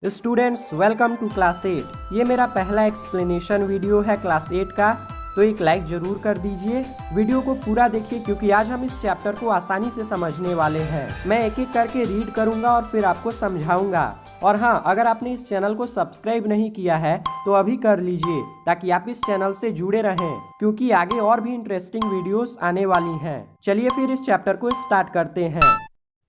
Students welcome to class 8। ये मेरा पहला एक्सप्लेनेशन वीडियो है क्लास 8 का, तो एक लाइक जरूर कर दीजिए। वीडियो को पूरा देखिए क्योंकि आज हम इस चैप्टर को आसानी से समझने वाले हैं। मैं एक एक करके रीड करूंगा और फिर आपको समझाऊंगा। और हाँ, अगर आपने इस चैनल को सब्सक्राइब नहीं किया है तो अभी कर लीजिए ताकि आप इस चैनल से जुड़े रहें, क्योंकि आगे और भी इंटरेस्टिंग वीडियोस आने वाली हैं। चलिए फिर इस चैप्टर को स्टार्ट करते हैं।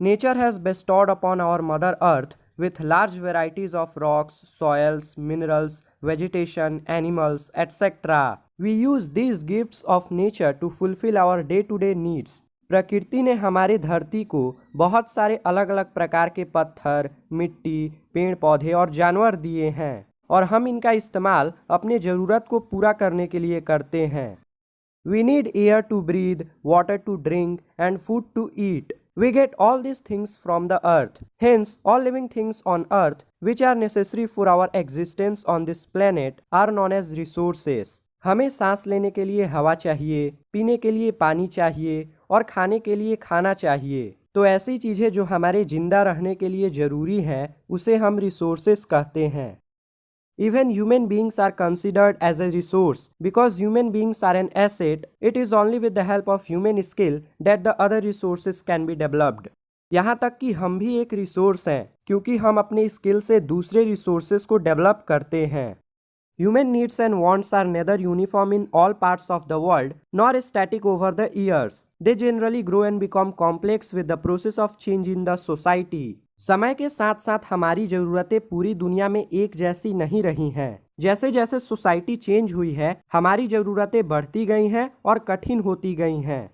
Nature has bestowed upon our mother earth with large varieties of rocks, soils, minerals, vegetation, animals, etc. We use these gifts of nature to fulfill our day-to-day needs. प्रकृति ने हमारे धरती को बहुत सारे अलग अलग प्रकार के पत्थर, मिट्टी, पेड़ पौधे और जानवर दिए हैं और हम इनका इस्तेमाल अपने ज़रूरत को पूरा करने के लिए करते हैं। We need air to breathe, water to drink, and food to eat. We get all these things from the earth. Hence, all living things on earth which are necessary for our existence on this planet are known as resources. हमें सांस लेने के लिए हवा चाहिए, पीने के लिए पानी चाहिए और खाने के लिए खाना चाहिए। तो ऐसी चीज़ें जो हमारे जिंदा रहने के लिए ज़रूरी हैं उसे हम रिसोर्सेस कहते हैं। Even human beings are considered as a resource. Because human beings are an asset, it is only with the help of human skill that the other resources can be developed. यहाँ तक कि हम भी एक resource हैं क्योंकि हम अपने स्किल से दूसरे रिसोर्सेज को डेवलप करते हैं। Human needs and wants are neither uniform in all parts of the world nor static over the years. They generally grow and become complex with the process of change in the society. समय के साथ साथ हमारी ज़रूरतें पूरी दुनिया में एक जैसी नहीं रही हैं। जैसे जैसे सोसाइटी चेंज हुई है हमारी ज़रूरतें बढ़ती गई हैं और कठिन होती गई हैं।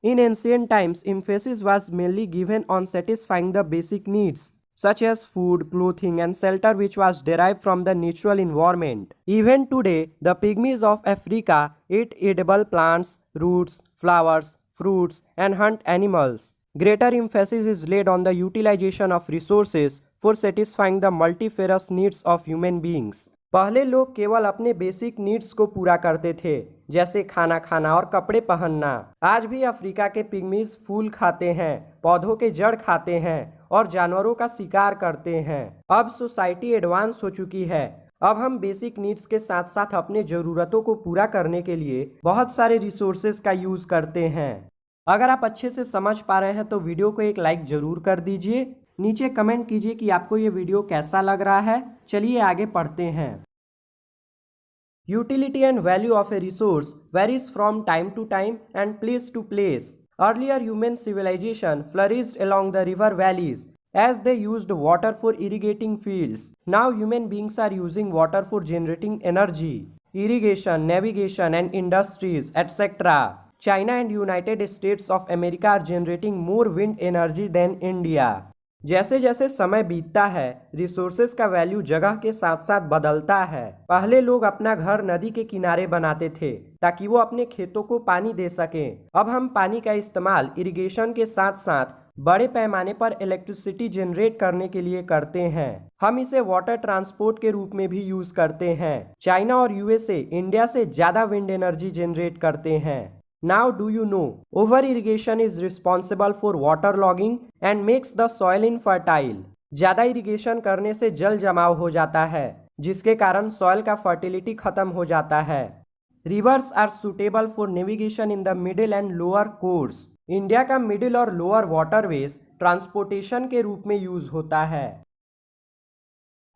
In ancient times, emphasis was mainly given on satisfying the basic needs such as food, clothing and shelter which was derived from the natural environment. Even today, the pygmies of Africa eat edible plants, roots, flowers, fruits and hunt animals. Greater emphasis is laid on the utilization of resources for satisfying the multifarious needs of human beings. पहले लोग केवल अपने basic needs को पूरा करते थे, जैसे खाना खाना और कपड़े पहनना। आज भी अफ्रीका के पिग्मीज फूल खाते हैं, पौधों के जड़ खाते हैं और जानवरों का शिकार करते हैं। अब सोसाइटी एडवांस हो चुकी है। अब हम बेसिक नीड्स के साथ साथ अपने ज़रूरतों को पूरा करने के लिए बहुत सारे रिसोर्सेज का यूज़ करते हैं। अगर आप अच्छे से समझ पा रहे हैं तो वीडियो को एक लाइक ज़रूर कर दीजिए। नीचे कमेंट कीजिए कि आपको ये वीडियो कैसा लग रहा है। चलिए आगे पढ़ते हैं। Utility and value of a resource varies from time to time and place to place. Earlier human civilisation flourished along the river valleys as they used water for irrigating fields. Now human beings are using water for generating energy, irrigation, navigation and industries, etc. China and United States of America are generating more wind energy than India. जैसे जैसे समय बीतता है resources का value जगह के साथ साथ बदलता है। पहले लोग अपना घर नदी के किनारे बनाते थे ताकि वो अपने खेतों को पानी दे सकें। अब हम पानी का इस्तेमाल इरिगेशन के साथ साथ बड़े पैमाने पर इलेक्ट्रिसिटी जनरेट करने के लिए करते हैं। हम इसे वाटर ट्रांसपोर्ट के रूप में भी यूज करते हैं। चाइना और यूएसए इंडिया से ज्यादा विंड एनर्जी जनरेट करते हैं। Now do you know, over irrigation is responsible for water logging and makes the soil infertile. ज़्यादा इरिगेशन करने से जल जमाव हो जाता है जिसके कारण सॉइल का फर्टिलिटी खत्म हो जाता है। Rivers are suitable for navigation in the middle and lower course. India का मिडिल और लोअर वाटरवेज ट्रांसपोर्टेशन के रूप में यूज होता है।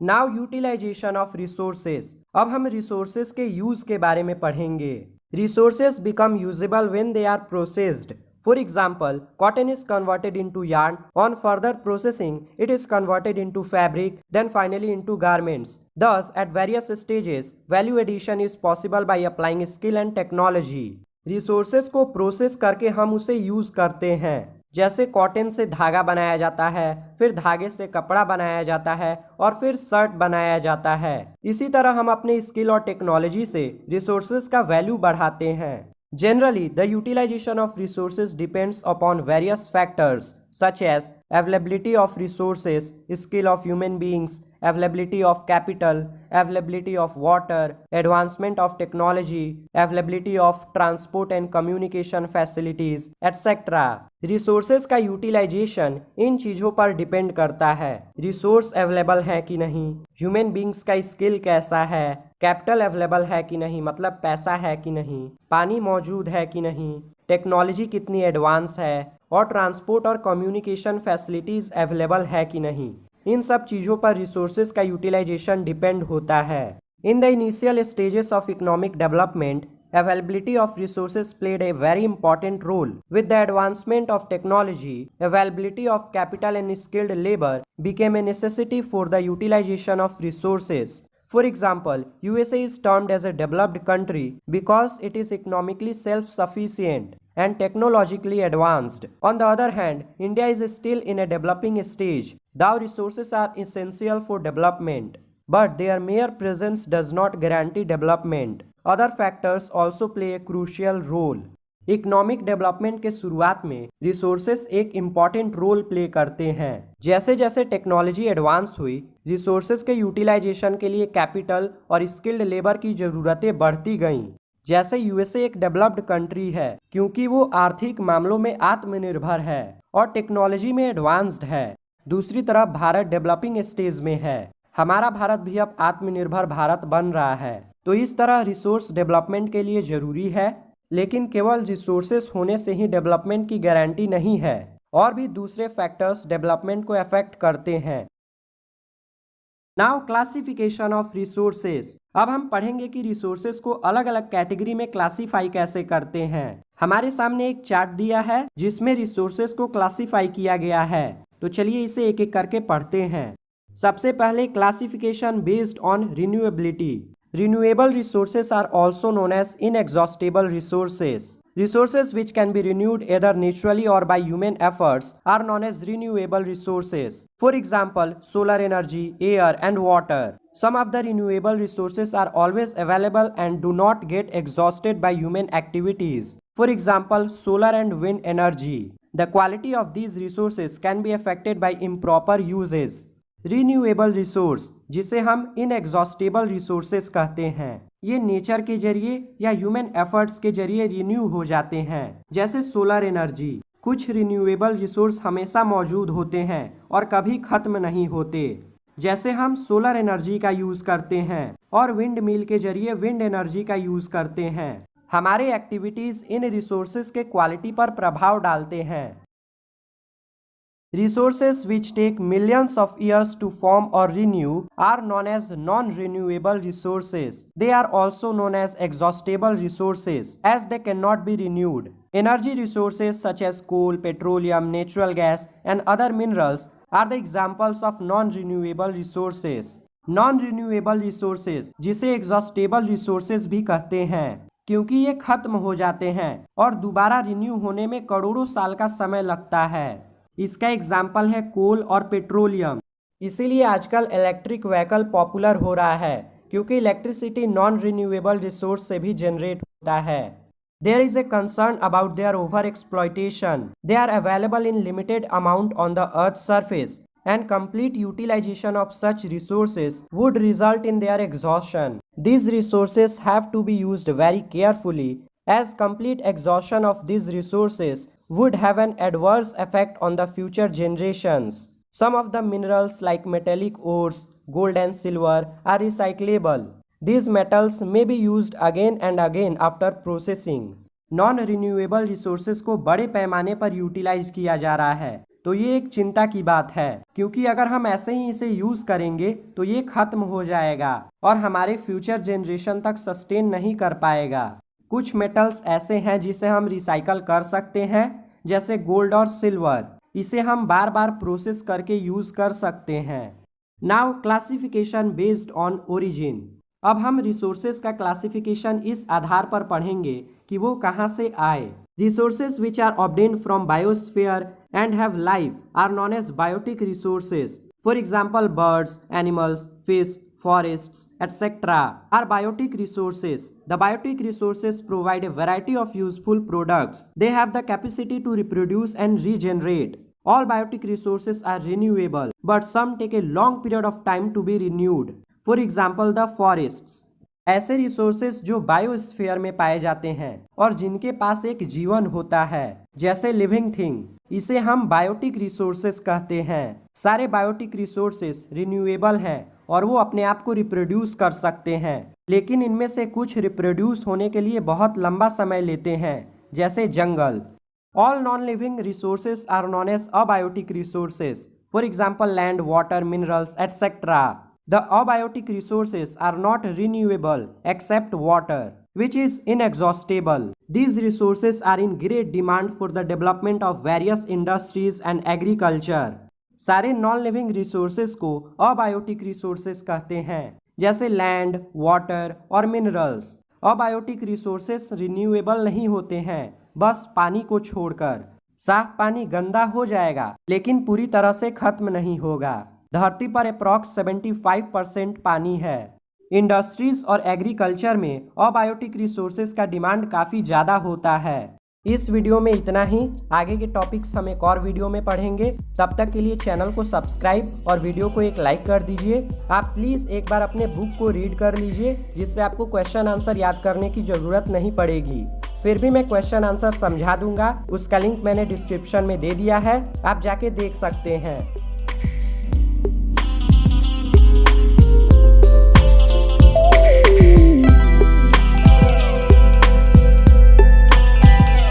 Now utilisation of resources. अब हम रिसोर्सेज के यूज के बारे में पढ़ेंगे। Resources become usable when they are processed. For example, cotton is converted into yarn. On further processing, it is converted into fabric, then finally into garments. Thus, at various stages, value addition is possible by applying skill and technology. Resources को process करके हम उसे use करते हैं। जैसे cotton से धागा बनाया जाता है, फिर धागे से कपड़ा बनाया जाता है और फिर शर्ट बनाया जाता है। इसी तरह हम अपने स्किल और टेक्नोलॉजी से रिसोर्सेज का वैल्यू बढ़ाते हैं। Generally, the utilization of resources depends upon various factors such as availability of resources, skill of human beings, availability of capital, availability of water, advancement of technology, availability of transport and communication facilities, etc. Resources का utilisation इन चीज़ों पर depend करता है। Resource available है कि नहीं, human beings का skill कैसा है, कैपिटल अवेलेबल है कि नहीं मतलब पैसा है कि नहीं, पानी मौजूद है कि नहीं, टेक्नोलॉजी कितनी एडवांस है और ट्रांसपोर्ट और कम्युनिकेशन फैसिलिटीज़ अवेलेबल है कि नहीं। इन सब चीज़ों पर रिसोर्सेज का यूटिलाइजेशन डिपेंड होता है। In the initial stages of economic development, availability of resources played a very important role. With the advancement of technology, availability of capital and skilled labor became a necessity for the utilization of resources. For example, USA is termed as a developed country because it is economically self-sufficient and technologically advanced. On the other hand, India is still in a developing stage. Though resources are essential for development, but their mere presence does not guarantee development. Other factors also play a crucial role. Economic development के शुरुआत में resources एक important role play करते हैं। जैसे जैसे technology advance हुई, resources के यूटिलाइजेशन के लिए कैपिटल और स्किल्ड लेबर की ज़रूरतें बढ़ती गईं। जैसे यूएसए एक डेवलप्ड कंट्री है क्योंकि वो आर्थिक मामलों में आत्मनिर्भर है और टेक्नोलॉजी में एडवांस्ड है। दूसरी तरफ भारत डेवलपिंग स्टेज में है। हमारा भारत भी अब आत्मनिर्भर भारत बन रहा है। तो इस तरह रिसोर्स डेवलपमेंट के लिए ज़रूरी है, लेकिन केवल रिसोर्सेस होने से ही डेवलपमेंट की गारंटी नहीं है, और भी दूसरे फैक्टर्स डेवलपमेंट को अफेक्ट करते हैं। Now classification of resources. अब हम पढ़ेंगे कि रिसोर्सेस को अलग अलग कैटेगरी में क्लासीफाई कैसे करते हैं। हमारे सामने एक चार्ट दिया है जिसमें रिसोर्सेस को क्लासीफाई किया गया है, तो चलिए इसे एक एक करके पढ़ते हैं। सबसे पहले classification based on renewability. Renewable resources are also known as inexhaustible resources. Resources which can be renewed either naturally or by human efforts are known as renewable resources. For example, solar energy, air and water. Some of the renewable resources are always available and do not get exhausted by human activities. For example, solar and wind energy. The quality of these resources can be affected by improper uses. Renewable resource, जिसे हम inexhaustible resources कहते हैं, ये nature के जरिए या human efforts के जरिए रिन्यू हो जाते हैं। जैसे सोलर एनर्जी। कुछ रिन्यूएबल रिसोर्स हमेशा मौजूद होते हैं और कभी खत्म नहीं होते, जैसे हम सोलर एनर्जी का यूज़ करते हैं और विंड मिल के जरिए विंड एनर्जी का यूज़ करते हैं। हमारे एक्टिविटीज़ इन रिसोर्सेज के क्वालिटी पर प्रभाव डालते हैं। Resources which take millions of years to form or renew are known as non-renewable resources. They are also known as exhaustible resources as they cannot be renewed. Energy resources such as coal, petroleum, natural gas and other minerals are the examples of non-renewable resources. Non-renewable resources, जिसे exhaustible resources भी कहते हैं, क्योंकि ये खत्म हो जाते हैं और दोबारा रिन्यू होने में करोड़ों साल का समय लगता है। इसका एग्जाम्पल है कोल और पेट्रोलियम। इसीलिए आजकल इलेक्ट्रिक व्हीकल पॉपुलर हो रहा है, क्योंकि इलेक्ट्रिसिटी नॉन रिन्यूएबल रिसोर्स से भी जनरेट होता है। There is a concern about their over exploitation. They are available in limited amount on the earth surface and complete utilization of such resources would result in their exhaustion. These resources have to be used very carefully, as complete exhaustion of these resources would have an adverse effect on the future generations. Some of the minerals like metallic ores, gold and silver are recyclable. These metals may be used again and again after processing. Non-renewable resources को बड़े पैमाने पर utilise किया जा रहा है, तो ये एक चिंता की बात है, क्योंकि अगर हम ऐसे ही इसे यूज़ करेंगे तो ये खत्म हो जाएगा और हमारे फ्यूचर जनरेशन तक सस्टेन नहीं कर पाएगा। कुछ मेटल्स ऐसे हैं जिसे हम रिसाइकल कर सकते हैं, जैसे गोल्ड और सिल्वर। इसे हम बार बार प्रोसेस करके यूज़ कर सकते हैं। Now classification based on origin. अब हम रिसोर्सेज का क्लासिफिकेशन इस आधार पर पढ़ेंगे कि वो कहाँ से आए। Resources which are obtained from biosphere and have life are known as biotic resources. For example, birds, animals, fish, forests, etc. are biotic resources. The biotic resources provide a variety of useful products. They have the capacity to reproduce and regenerate. All biotic resources are renewable, but some take a long period of time to be renewed. For example, the forests. ऐसे resources जो biosphere में पाए जाते हैं और जिनके पास एक जीवन होता है, जैसे लिविंग थिंग, इसे हम बायोटिक रिसोर्सेस कहते हैं। सारे बायोटिक रिसोर्सेस रिन्यूएबल हैं और वो अपने आप को रिप्रोड्यूस कर सकते हैं, लेकिन इनमें से कुछ रिप्रोड्यूस होने के लिए बहुत लंबा समय लेते हैं, जैसे जंगल। All non-living resources are known as abiotic resources. For example, land, water, minerals, etc. The abiotic resources are not renewable except water, which is inexhaustible. These resources are in great demand for the development of various industries and agriculture. सारे non-living resources को abiotic resources कहते हैं, जैसे land, water और minerals. abiotic resources renewable नहीं होते हैं, बस पानी को छोड़कर। साफ पानी गंदा हो जाएगा लेकिन पूरी तरह से खत्म नहीं होगा। धरती पर अप्रॉक्स 75% पानी है। इंडस्ट्रीज और एग्रीकल्चर में अबायोटिक रिसोर्सेज का डिमांड काफ़ी ज़्यादा होता है। इस वीडियो में इतना ही। आगे के टॉपिक्स हम एक और वीडियो में पढ़ेंगे। तब तक के लिए चैनल को सब्सक्राइब और वीडियो को एक लाइक कर दीजिए। आप प्लीज़ एक बार अपने बुक को रीड कर लीजिए, जिससे आपको क्वेश्चन आंसर याद करने की ज़रूरत नहीं पड़ेगी। फिर भी मैं क्वेश्चन आंसर समझा दूंगा, उसका लिंक मैंने डिस्क्रिप्शन में दे दिया है, आप जाके देख सकते हैं।